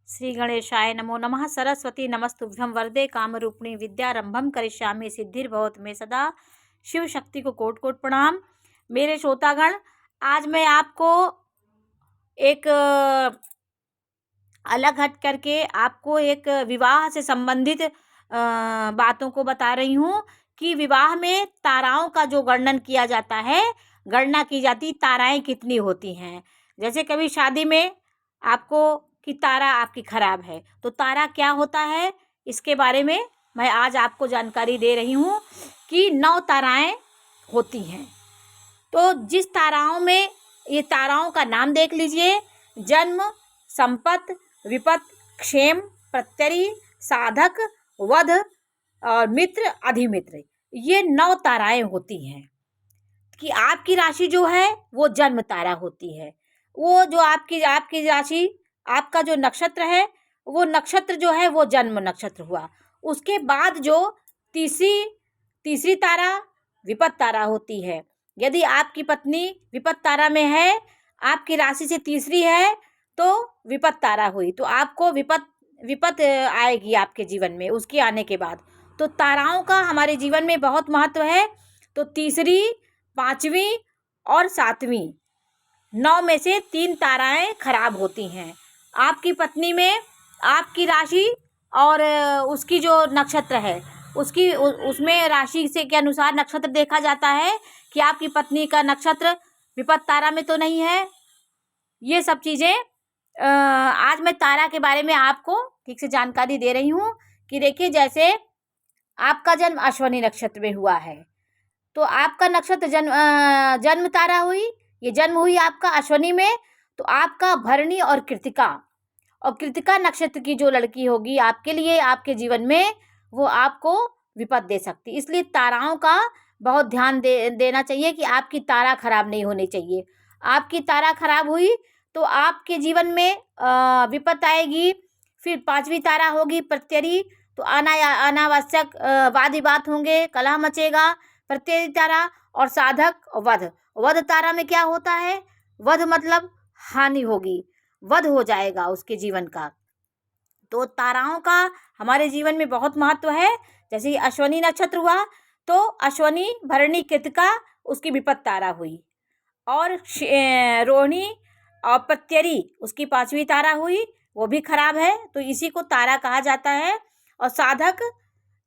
श्री गणेशाय नमो नमः। सरस्वती नमस्तुभ्यं वरदे कामरूपिणी विद्यारंभम करिष्यामि सिद्धिर्भवतु मे सदा। शिव शक्ति को कोटि कोटि प्रणाम। मेरे श्रोतागण, आज मैं आपको एक अलग हट करके आपको एक विवाह से संबंधित बातों को बता रही हूँ कि विवाह में ताराओं का जो वर्णन किया जाता है, गणना की जाती ताराएं कितनी होती हैं। जैसे कभी शादी में आपको कि तारा आपकी खराब है, तो तारा क्या होता है इसके बारे में मैं आज आपको जानकारी दे रही हूँ कि 9 ताराएं होती हैं। तो जिस ताराओं में, ये ताराओं का नाम देख लीजिए: जन्म, संपत, विपत, क्षेम, प्रत्यरी, साधक, वध और मित्र, अधिमित्र। ये 9 ताराएं होती हैं कि आपकी राशि जो है वो जन्म तारा होती है। वो जो आपकी राशि, आपका जो नक्षत्र है, वो नक्षत्र जो है वो जन्म नक्षत्र हुआ। उसके बाद जो तीसरी तारा विपत तारा होती है। यदि आपकी पत्नी विपत तारा में है, आपकी राशि से तीसरी है, तो विपत तारा हुई, तो आपको विपत आएगी आपके जीवन में उसके आने के बाद। तो ताराओं का हमारे जीवन में बहुत महत्व है। तो तीसरी, 5वीं और 7वीं, 9 में से 3 ताराएं खराब होती हैं। आपकी पत्नी में आपकी राशि और उसकी जो नक्षत्र है, उसमें राशि से के अनुसार नक्षत्र देखा जाता है कि आपकी पत्नी का नक्षत्र विपत तारा में तो नहीं है। ये सब चीज़ें आज मैं तारा के बारे में आपको ठीक से जानकारी दे रही हूँ कि देखिए, जैसे आपका जन्म अश्विनी नक्षत्र में हुआ है, तो आपका नक्षत्र जन्म तारा हुई, ये जन्म हुई आपका अश्विनी में, तो आपका भरणी और कृतिका नक्षत्र की जो लड़की होगी आपके लिए, आपके जीवन में, वो आपको विपद दे सकती। इसलिए ताराओं का बहुत ध्यान देना चाहिए कि आपकी तारा खराब नहीं होनी चाहिए। आपकी तारा खराब हुई तो आपके जीवन में विपद आएगी। फिर 5वीं तारा होगी प्रत्यरी, तो अनावश्यक वाद विवाद होंगे, कलह मचेगा। प्रत्यरी तारा और साधक और वध तारा में क्या होता है? वध मतलब हानि होगी, वध हो जाएगा उसके जीवन का। तो ताराओं का हमारे जीवन में बहुत महत्व है। जैसे अश्विनी नक्षत्र हुआ तो अश्विनी, भरणी, कृतिका उसकी विपत तारा हुई, और रोहिणी और प्रत्यरी उसकी 5वीं तारा हुई, वो भी खराब है, तो इसी को तारा कहा जाता है। और साधक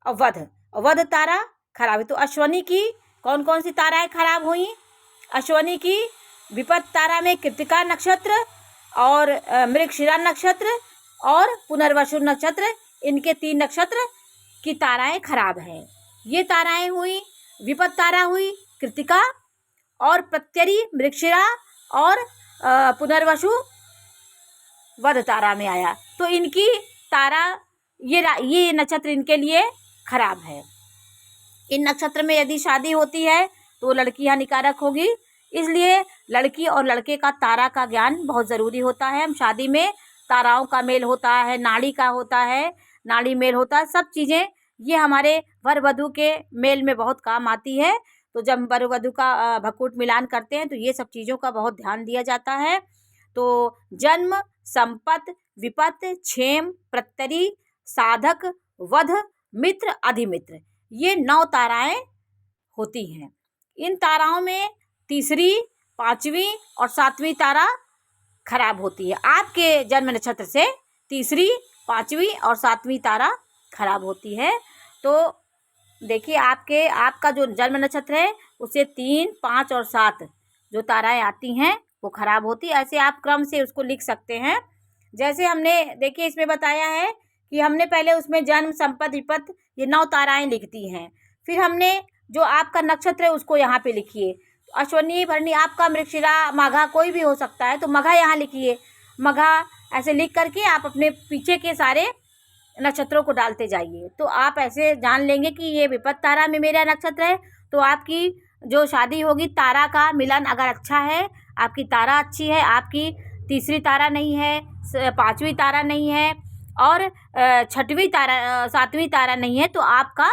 और वध तारा खराब है। तो अश्विनी की कौन कौन सी ताराएं खराब हुई? अश्विनी की विपत तारा में कृतिका नक्षत्र और मृगशिरा नक्षत्र और पुनर्वसु नक्षत्र, इनके 3 नक्षत्र की ताराएं खराब हैं। ये ताराएं हुई, विपत तारा हुई कृतिका, और प्रत्यरी, मृगशिरा और पुनर्वसु वध तारा में आया, तो इनकी तारा, ये नक्षत्र इनके लिए खराब है। इन नक्षत्र में यदि शादी होती है तो लड़की हानिकारक होगी। इसलिए लड़की और लड़के का तारा का ज्ञान बहुत ज़रूरी होता है। हम शादी में ताराओं का मेल होता है, नाड़ी का होता है, नाड़ी मेल होता है, सब चीज़ें ये हमारे वर वधू के मेल में बहुत काम आती है। तो जब वर वधू का भकुट मिलान करते हैं तो ये सब चीज़ों का बहुत ध्यान दिया जाता है। तो जन्म, संपत, विपत, क्षेम, प्रत्यरी, साधक, वध, मित्र, अधिमित्र, ये 9 ताराएं होती हैं। इन ताराओं में तीसरी, 5वीं और 7वीं तारा खराब होती है। आपके जन्म नक्षत्र से तीसरी, 5वीं और 7वीं तारा खराब होती है। तो देखिए, आपका जो जन्म नक्षत्र है उससे 3, 5 और 7 जो ताराएं आती हैं वो खराब होती है। ऐसे आप क्रम से उसको लिख सकते हैं। जैसे हमने देखिए इसमें बताया है कि हमने पहले उसमें जन्म, संपत, विपत, ये 9 ताराएं लिखती हैं। फिर हमने जो आपका नक्षत्र है उसको यहाँ पे लिखिए। अश्विनी, भरणी, आपका मृगशिरा, माघा कोई भी हो सकता है, तो मघा यहाँ लिखिए। मघा ऐसे लिख करके आप अपने पीछे के सारे नक्षत्रों को डालते जाइए, तो आप ऐसे जान लेंगे कि ये विपत तारा में मेरा नक्षत्र है। तो आपकी जो शादी होगी, तारा का मिलन अगर अच्छा है, आपकी तारा अच्छी है, आपकी तीसरी तारा नहीं है, 5वीं तारा नहीं है और 6वीं तारा, 7वीं तारा नहीं है, तो आपका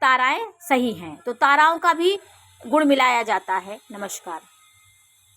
ताराएं सही हैं। तो ताराओं का भी गुण मिलाया जाता है। नमस्कार।